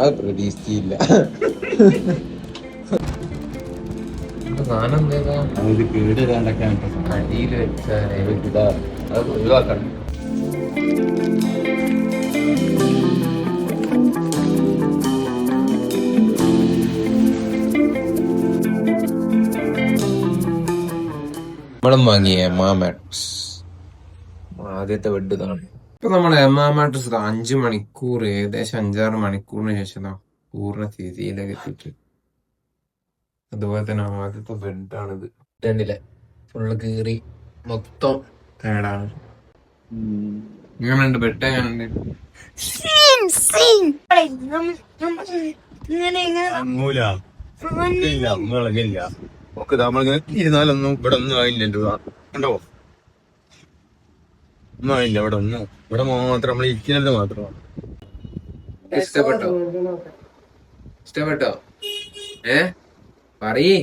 അത് പ്രതീക്ഷിച്ചില്ല. സാധനം എന്തേതാ അത് കേട് വരാണ്ടൊക്കെ അടിയിൽ വെച്ചാ അത് ഒഴിവാക്കണം. നമ്മളും വാങ്ങിയ മാമാട്രിക്സ് ആദ്യത്തെ ബെഡ് ഇതാണ്. ഇപ്പൊ നമ്മളെ മാമാട്രിക്സ് 5 മണിക്കൂർ, ഏകദേശം 5-6 മണിക്കൂറിന് ശേഷം പൂർണ്ണ സ്ഥിതിയിലേക്ക് എത്തിയിട്ട്. അതുപോലെ തന്നെ ആദ്യത്തെ ബെഡാണിത്. രണ്ടില്ലേ ഫുള്ള് കീറി മൊത്തം കേടാണ്. എങ്ങനെയുണ്ട് ബെഡ്? എങ്ങനെയുണ്ട്? ഇരുന്നാലൊന്നും ഇവിടെ ഒന്നും ആയില്ലല്ലോ. കണ്ടോ, ഒന്നും ആയില്ല ഇവിടെ ഒന്നും. ഇവിടെ മാത്രം നമ്മൾ ഇരിക്കുന്നത് മാത്രമാണ്. ഇഷ്ടപ്പെട്ടോ? ഇഷ്ടപ്പെട്ടോ? പറയേ.